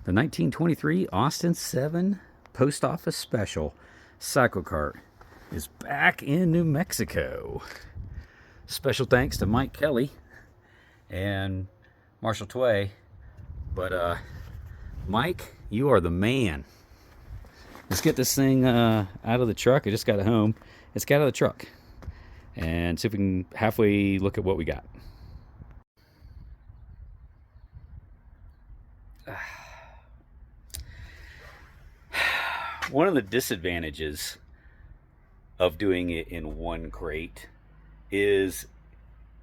The 1923 Austin 7 Post Office Special Cyclekart is back in New Mexico. Special thanks to Mike Kelly and Marshall Tway. But Mike, you are the man. Let's get this thing out of the truck. I just got it home. Let's get out of the truck and see if we can halfway look at what we got. One of the disadvantages of doing it in one crate is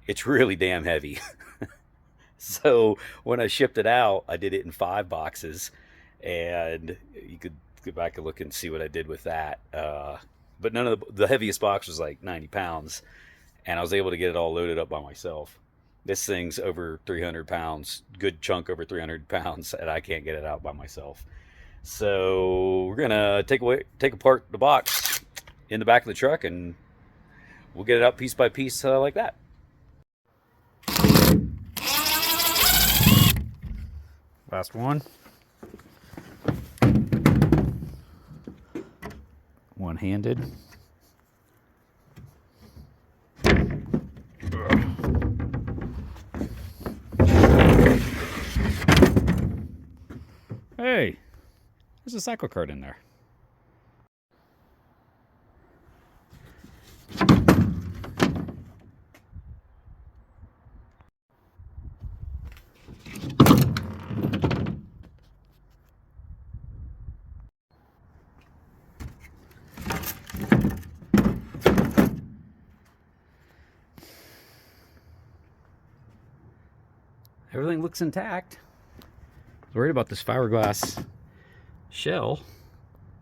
it's really damn heavy. So when I shipped it out, I did it in 5 boxes, and you could go back and look and see what I did with that. But none of the heaviest box was like 90 pounds, and I was able to get it all loaded up by myself. This thing's over 300 pounds, good chunk over 300 pounds, and I can't get it out by myself. So we're gonna take apart the box in the back of the truck, and we'll get it out piece by piece like that. Last one. One-handed. Hey, there's a Cyclekart in there. Everything looks intact. I was worried about this fiberglass shell,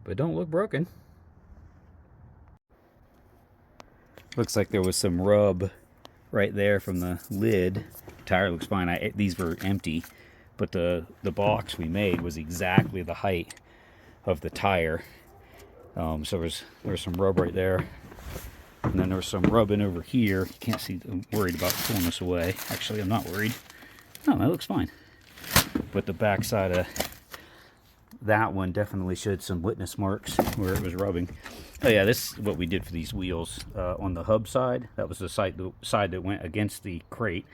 but it don't look broken. Looks like there was some rub right there from the lid. Tire looks fine. These were empty, but the box we made was exactly the height of the tire. So there was some rub right there, and then there was some rubbing over here. You can't see. I'm worried about pulling this away. Actually, I'm not worried. No, that looks fine. But the back side of that one definitely showed some witness marks where it was rubbing. Oh yeah, this is what we did for these wheels. On the hub side, that was the side that went against the crate.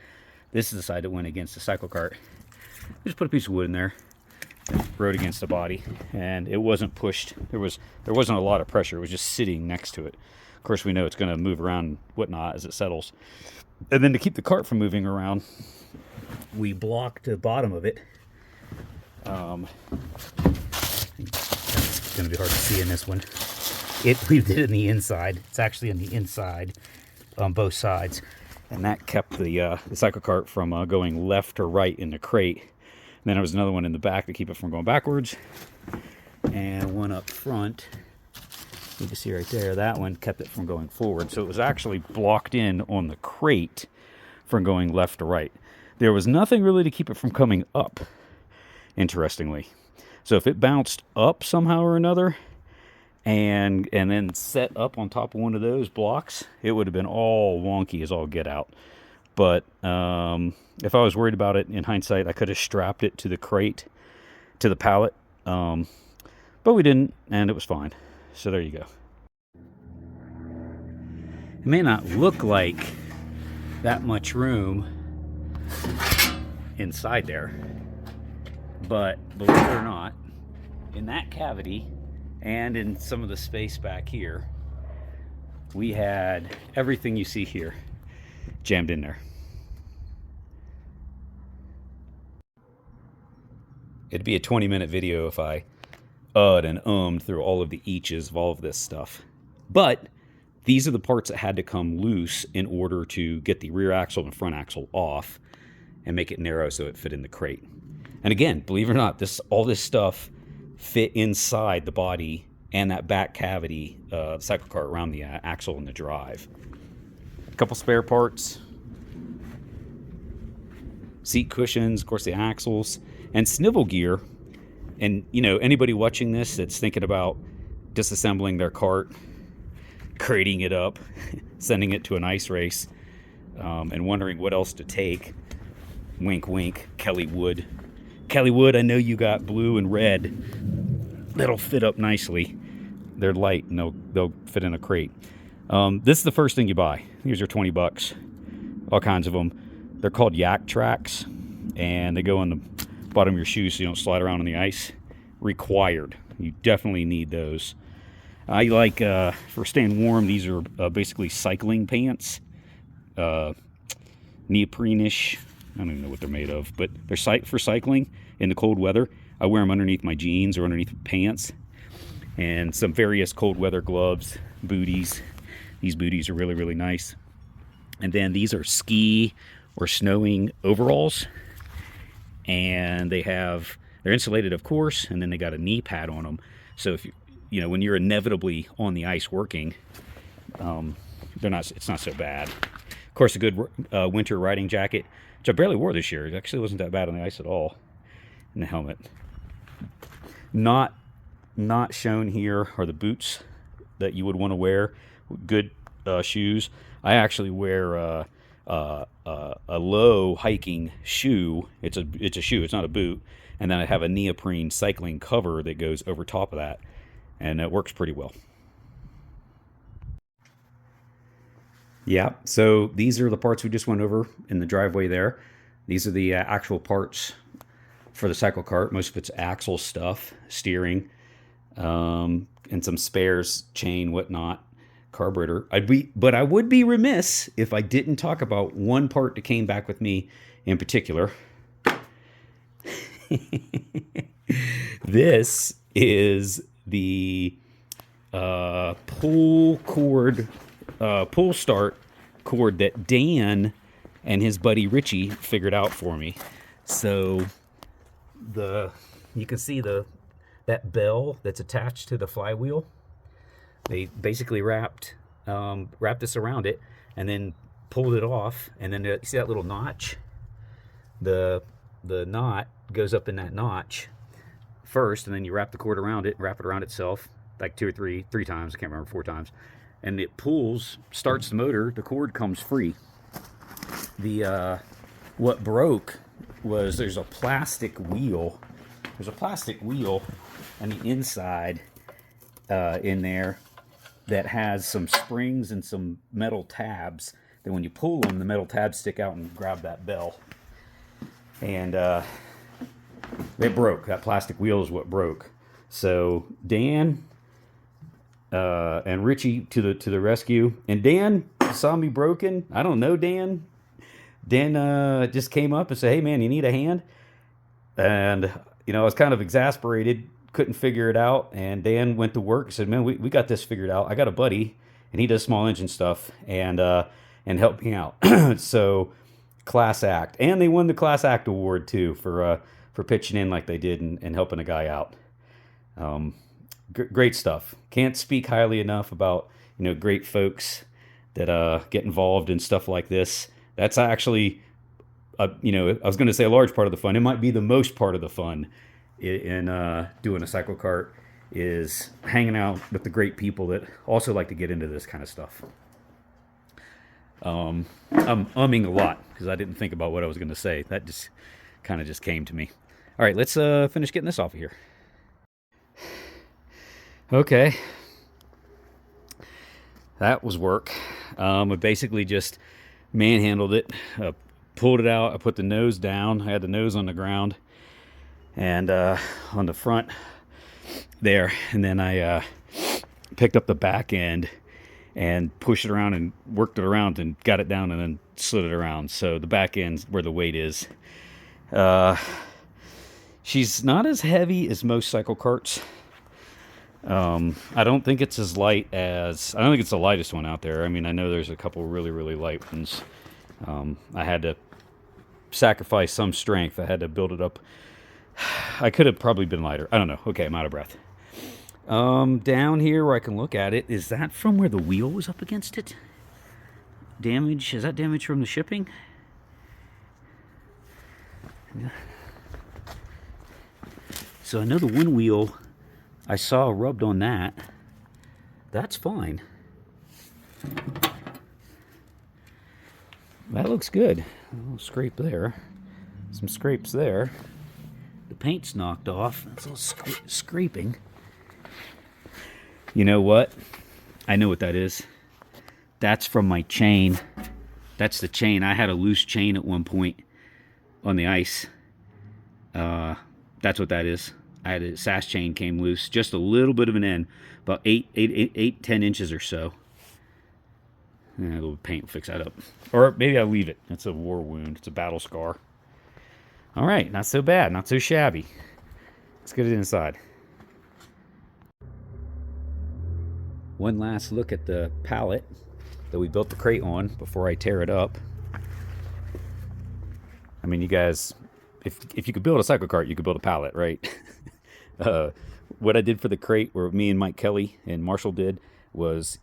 This is the side that went against the Cyclekart. Just put a piece of wood in there, rode against the body, and it wasn't pushed. There wasn't a lot of pressure. It was just sitting next to it. Of course, we know it's going to move around and whatnot as it settles. And then to keep the cart from moving around, we blocked the bottom of it. It's going to be hard to see in this one. We did it in the inside. It's actually on the inside on both sides. And that kept the Cyclekart from going left or right in the crate. And then there was another one in the back to keep it from going backwards. And one up front. You can see right there, that one kept it from going forward. So it was actually blocked in on the crate from going left to right. There was nothing really to keep it from coming up, interestingly. So if it bounced up somehow or another and then set up on top of one of those blocks, it would have been all wonky as all get out. But if I was worried about it in hindsight, I could have strapped it to the crate, to the pallet. But we didn't, and it was fine. So there you go. It may not look like that much room inside there, but believe it or not, in that cavity and in some of the space back here, we had everything you see here jammed in there. It'd be a 20-minute video if I and ummed through all of the eaches of all of this stuff. But these are the parts that had to come loose in order to get the rear axle and front axle off and make it narrow so it fit in the crate. And again, believe it or not, all this stuff fit inside the body and that back cavity Cyclekart around the axle and the drive. A couple spare parts, seat cushions, of course the axles, and snivel gear. And you know, anybody watching this that's thinking about disassembling their cart, crating it up, sending it to an ice race, and wondering what else to take, wink wink, Kelly would Kelly Wood, I know you got blue and red. That'll fit up nicely. They're light and they'll fit in a crate. This is the first thing you buy. Here's your 20 bucks. All kinds of them. They're called yak tracks, and they go on the bottom of your shoes so you don't slide around on the ice. Required. You definitely need those. I like, for staying warm, these are basically cycling pants. Neoprene-ish. I don't even know what they're made of, but they're for cycling in the cold weather. I wear them underneath my jeans or underneath pants. And some various cold weather gloves, booties. These booties are really, really nice. And then these are ski or snowing overalls. And they're insulated, of course, and then they got a knee pad on them. So if when you're inevitably on the ice working, it's not so bad. Of course, a good winter riding jacket, which I barely wore this year. It actually wasn't that bad on the ice at all. And the helmet. Not shown here are the boots that you would want to wear. Good shoes. I actually wear a low hiking shoe. It's a shoe. It's not a boot. And then I have a neoprene cycling cover that goes over top of that, and it works pretty well. Yeah. So these are the parts we just went over in the driveway there. These are the actual parts for the Cyclekart. Most of it's axle stuff, steering, and some spares, chain, whatnot, carburetor. But I would be remiss if I didn't talk about one part that came back with me in particular. This is the pull start cord that Dan and his buddy Richie figured out for me. So you can see that bell that's attached to the flywheel. They basically wrapped this around it and then pulled it off. And then you see that little notch? The knot goes up in that notch first, and then you wrap the cord around it, wrap it around itself like three times. I can't remember, 4 times. And it pulls, starts the motor. The cord comes free. What broke was there's a plastic wheel. There's a plastic wheel on the inside in there that has some springs and some metal tabs that when you pull them, the metal tabs stick out and grab that bell. And it broke. That plastic wheel is what broke. So Dan and Richie to the rescue. And Dan saw me broken. I don't know Dan. Dan just came up and said, "Hey man, you need a hand?" And I was kind of exasperated, couldn't figure it out. And Dan went to work and said, "Man, we got this figured out. I got a buddy, and he does small engine stuff, and helped me out." So class act, and they won the class act award too for pitching in like they did and helping a guy out. Great stuff. Can't speak highly enough about great folks that get involved in stuff like this. That's actually I was going to say a large part of the fun. It might be the most part of the fun in doing a Cyclekart is hanging out with the great people that also like to get into this kind of stuff. I'm umming a lot because I didn't think about what I was going to say. That just kind of came to me. All right, let's finish getting this off of here. Okay. That was work. I basically just manhandled it, pulled it out. I put the nose down. I had the nose on the ground and on the front there. And then I picked up the back end and pushed it around and worked it around and got it down and then slid it around. So the back end's where the weight is. She's not as heavy as most Cyclekarts. I don't think it's as light as... I don't think it's the lightest one out there. I mean, I know there's a couple really, really light ones. I had to sacrifice some strength. I had to build it up. I could have probably been lighter. I don't know. Okay, I'm out of breath. Down here where I can look at it, is that from where the wheel was up against it? Damage? Is that damage from the shipping? So I know the one wheel I saw rubbed on that. That's fine. That looks good. A little scrape there. Some scrapes there. the paint's knocked off. It's all scraping. You know what? I know what that is. That's from my chain. That's the chain. I had a loose chain at one point on the ice. That's what that is. I had a sash chain came loose, just a little bit of an end, about 10 inches or so. And a little paint will fix that up. Or maybe I'll leave it. It's a war wound. It's a battle scar. All right, not so bad, not so shabby. Let's get it inside. One last look at the pallet that we built the crate on before I tear it up. I mean, you guys, if you could build a Cyclekart, you could build a pallet, right? What I did for the crate, where me and Mike Kelly and Marshall did, was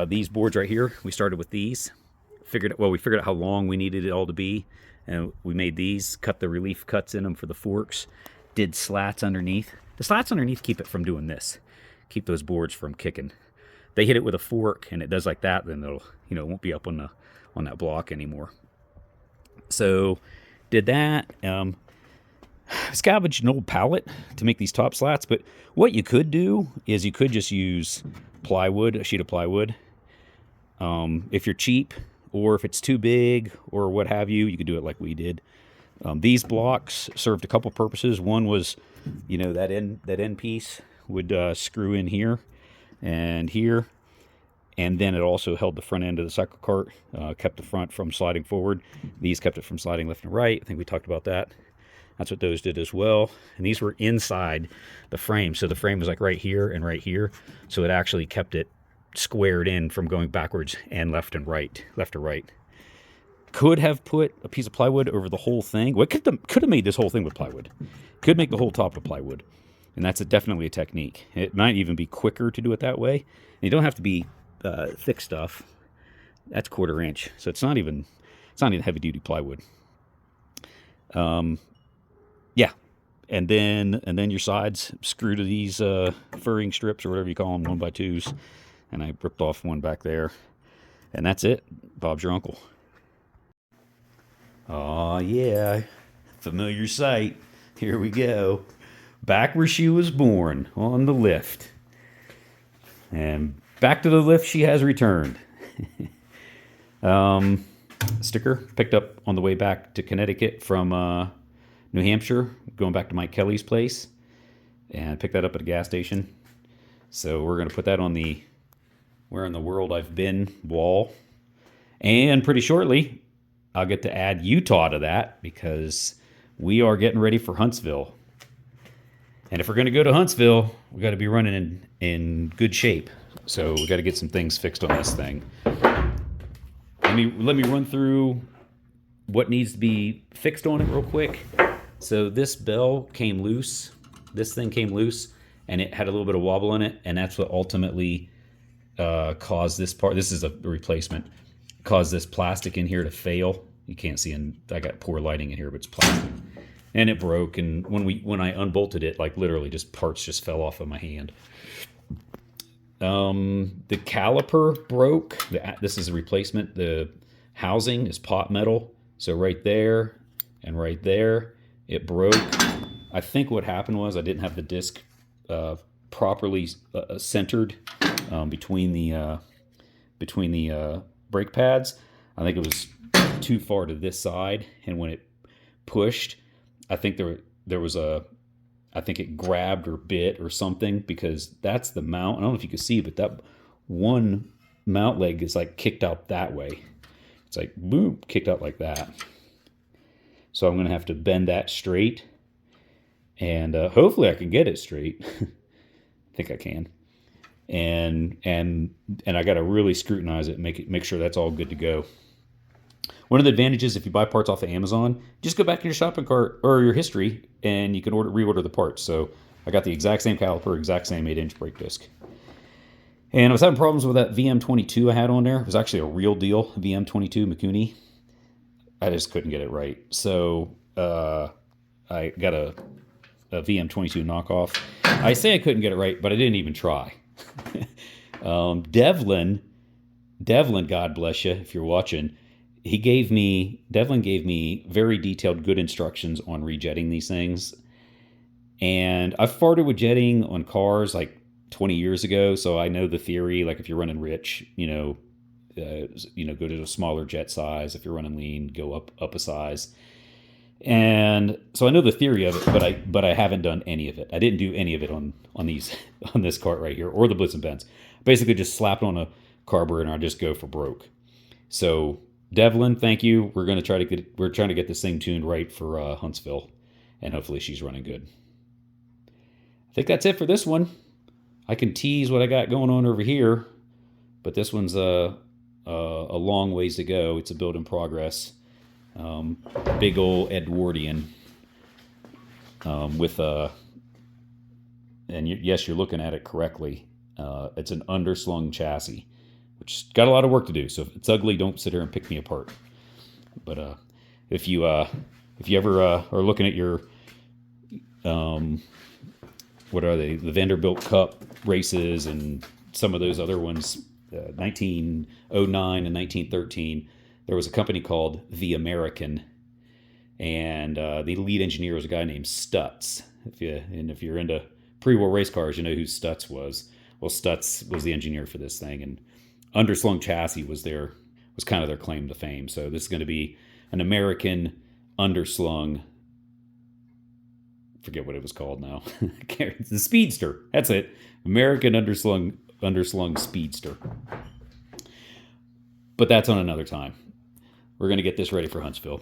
these boards right here. We started with these. We figured out how long we needed it all to be, and we made these, cut the relief cuts in them for the forks, did slats underneath. The slats underneath keep it from doing this, keep those boards from kicking. They hit it with a fork and it does like that, then it'll, it won't be up on that block anymore. So did that. Scavenged an old pallet to make these top slats, but what you could do is you could just use plywood, a sheet of plywood. If you're cheap, or if it's too big, or what have you, you could do it like we did. These blocks served a couple purposes. One was, that end piece would screw in here and here, and then it also held the front end of the Cyclekart, kept the front from sliding forward. These kept it from sliding left and right. I think we talked about that. That's what those did as well. And these were inside the frame, so the frame was like right here and right here, so it actually kept it squared in from going backwards and left to right. Could have put a piece of plywood over the whole thing. What could have made this whole thing with plywood? Could make the whole top of plywood, and that's definitely a technique. It might even be quicker to do it that way. And you don't have to be thick stuff. That's 1/4 inch, so it's not even heavy duty plywood. Yeah, and then your sides screw to these furring strips or whatever you call them, 1x2s. And I ripped off one back there, and that's it. Bob's your uncle. Oh yeah, familiar sight. Here we go. Back where she was born, on the lift. And back to the lift she has returned. Sticker picked up on the way back to Connecticut from New Hampshire, going back to Mike Kelly's place, and picked that up at a gas station. So we're going to put that on the Where in the World I've Been wall. And pretty shortly, I'll get to add Utah to that, because we are getting ready for Huntsville. And if we're going to go to Huntsville, we got to be running in good shape. So we got to get some things fixed on this thing. Let me run through what needs to be fixed on it real quick. So this bell came loose. This thing came loose, and it had a little bit of wobble in it, and that's what ultimately caused this part. This is a replacement. Caused this plastic in here to fail. You can't see, and I got poor lighting in here, but it's plastic. And it broke, and when I unbolted it, like literally just parts just fell off of my hand. The caliper broke. This is a replacement. The housing is pot metal, so right there and right there, it broke. I think what happened was I didn't have the disc properly centered between the brake pads. I think it was too far to this side, and when it pushed, I think there was I think it grabbed or bit or something, because that's the mount. I don't know if you can see, but that one mount leg is like kicked out that way. It's like boom, kicked out like that. So I'm gonna have to bend that straight, and hopefully I can get it straight. I think I can. And I got to really scrutinize it and make sure that's all good to go. One of the advantages, if you buy parts off of Amazon, just go back in your shopping cart or your history, and you can reorder the parts. So I got the exact same caliper, exact same 8-inch brake disc. And I was having problems with that VM22 I had on there. It was actually a real deal VM22 Mikuni. I just couldn't get it right. So I got a VM22 knockoff. I say I couldn't get it right, but I didn't even try. Devlin, God bless you if you're watching. Devlin gave me very detailed, good instructions on rejetting these things. And I've farted with jetting on cars like 20 years ago, so I know the theory. Like if you're running rich, go to a smaller jet size. If you're running lean, go up a size. And so I know the theory of it, but I haven't done any of it. I didn't do any of it on these on this cart right here or the Blitz and Bends. Basically, just slapped on a carburetor and I just go for broke. So Devlin, thank you. We're trying to get this thing tuned right for Huntsville, and hopefully she's running good. I think that's it for this one. I can tease what I got going on over here, but this one's a long ways to go. It's a build in progress. Big old Edwardian with and yes, you're looking at it correctly. It's an underslung chassis, which got a lot of work to do. So if it's ugly, don't sit here and pick me apart. But if you ever are looking at your what are they? The Vanderbilt Cup races and some of those other ones, 1909 and 1913. There was a company called The American, and the lead engineer was a guy named Stutz. If you're into pre-war race cars, you know who Stutz was. Well, Stutz was the engineer for this thing, and underslung chassis was kind of their claim to fame. So this is going to be an American underslung. Forget what it was called now. The Speedster. That's it. American underslung Speedster. But that's on another time. We're going to get this ready for Huntsville.